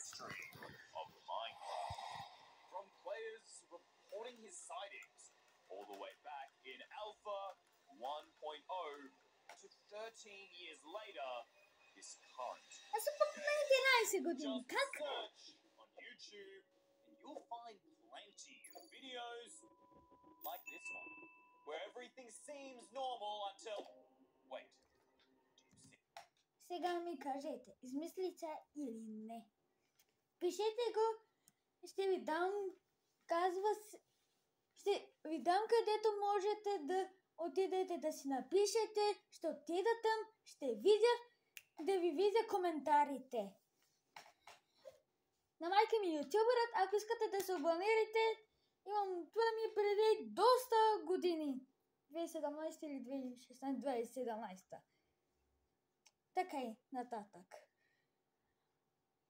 history of Minecraft. From players reporting his sightings all the way back in Alpha 1.0 to 13 years later, his current. Аз пък на 11 години. Just Как? search on YouTube and you'll find plenty of videos like this one, where everything seems normal until... Wait, do you see? Сега ми кажете, измислица или не. Пишете го, ще ви дам, ще ви дам където можете да отидете да си напишете, ще отида там, ще видя, да ви видя коментарите. На майка ми ютубърът, ако искате да се абонирате, това ми е преди доста години. 2017 или 2016, 2017. Така и нататък.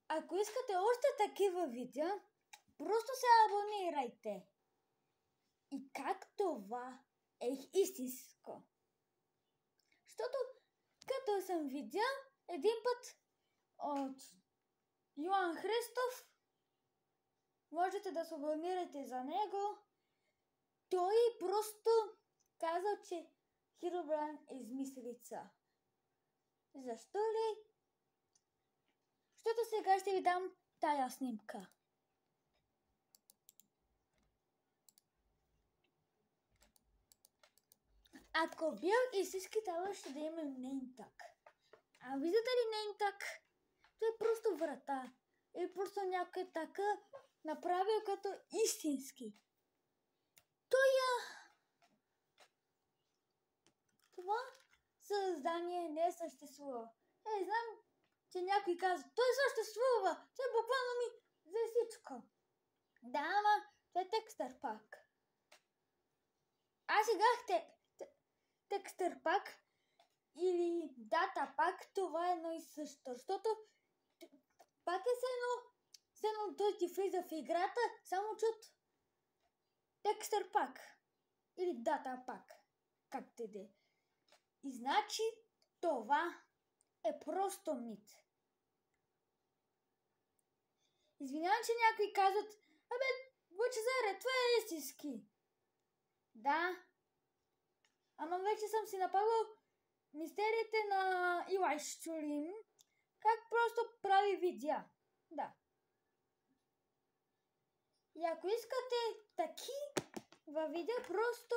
Ако искате още такива видеа, просто се абонирайте. И как това е истинско? Защото като съм видял един път от Йоан Христов, можете да се абонирате за него. Той просто казал, че Херобрайн е измислица. Защо ли? Защото сега ще ви дам тая снимка. Ако бил истински, трябваше да има нейнтак. А виждате ли нейнтак? Това е просто врата. Или просто някой така направил като истински. Това създание не съществува. Знам, че някой казва, той съществува. Той буквално ми за всичко. Да, ама това е текстър пак. Аз сега текстър пак или дата пак, това е едно и също. Защото пак е все едно той ти влиза в играта, само чут текстър пак или дата пак. Как те де. И значи това е просто мит. Извинявам, че някои казват, Лъчезаре, това е истински. Да. Ама вече съм си напълнил мистериите на Илай Щурим, как просто прави видеа. Да. И ако искате такива видеа, просто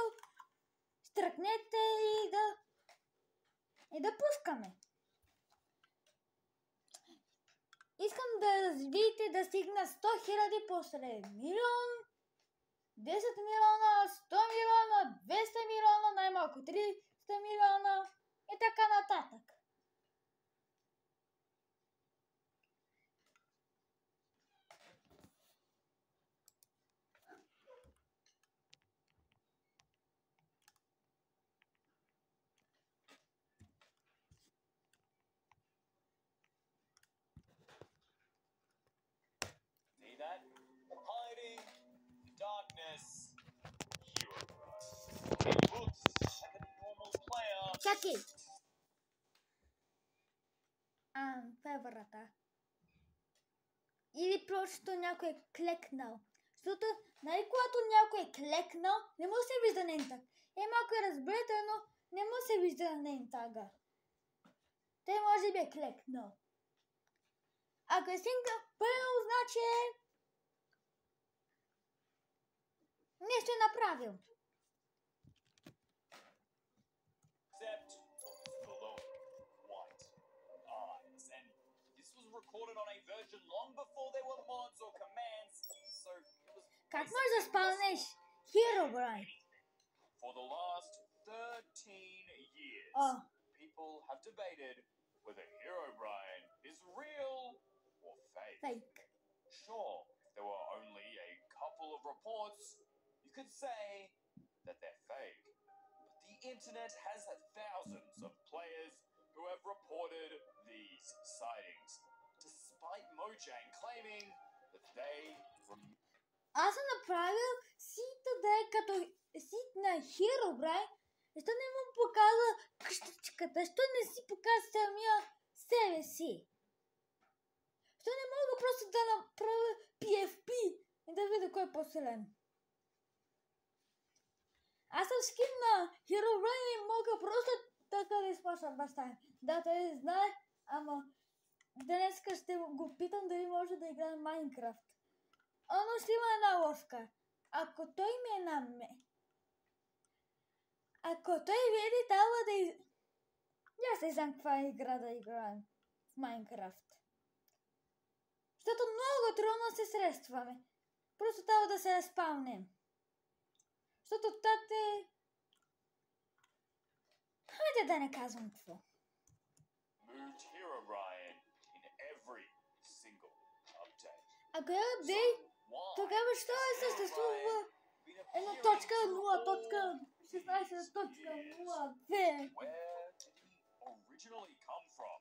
стръкнете и да пускаме. Искам да видите да стигна 100 000, после милион, 10 милиона, 100 милиона, 200 милиона, най-малко 300 милиона и така нататък. See that? Hiding in darkness. Herobrine. He looks like a normal player. Чакай! Това е врата. Или просто някой е клекнал. Защото, когато някой е клекнал, не може да се вижда нейнтаг. Малко е разбретено, не може да се вижда нейнтага. Той може би е клекнал. Ако е сингъл пълно, значи нещо е направил. Except for the white eyes. And this was recorded on a version long before there were mods or commands, so it was... Как можеш да спалнеш Herobrine? For the last 13 years, people have debated whether Herobrine is real or fake. Fake. Sure, if there were only a couple of reports, you could say that they're fake. But the internet has thousands of players who have reported these sightings, despite Mojang claiming that they were... Аз съм направил сита да е като сит на Herobrine. Защо не му показва къщичката? Защо не си показва самия себе си? Защо не мога просто да направя PFP и да видя кой е по-силен. Аз съм скин на Herobrine и мога просто така да изплашам баща. Да, той знае, ама днеска ще го питам дали може да играе Майнкрафт. Но ще има една лошка. Ако той ми е на ме. Ако той види, трябва да аз не знам каква игра да играем в Майнкрафт. Защото много трудно се срещваме. Просто трябва да се разпалнем. Защото тате... Хайде да не казвам какво. Moved Herobrine in every single update. Ако е апдейт, тогава що е съществува 1.0.16.02? Where did he originally come from?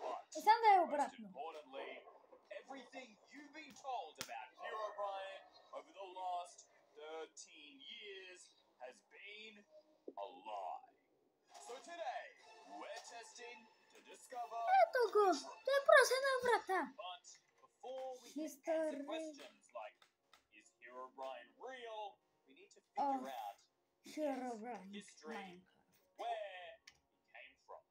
But И сам да е most обратно. importantly, everything you've been told about Herobrine over the last 13 years has been a lie. So today, we're testing to discover Ето го! Той е просто една врата. But before we can History. answer questions like, is Herobrine real? We need to figure out Herobrine. history, where he came from.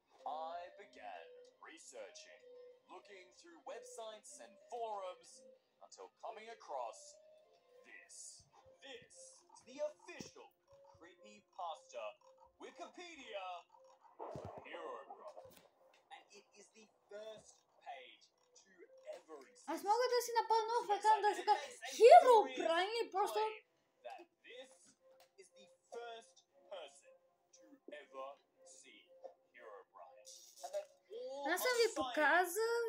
I began researching, looking through websites and forums until coming across this. This is the official creepypasta Wikipedia for Herobrine. And it is the first page to ever exist. Аз мога да си напълно в екран да си кажа Herobrine и просто... That this is the first person to ever see Herobrine. And that all Аз съм ви показал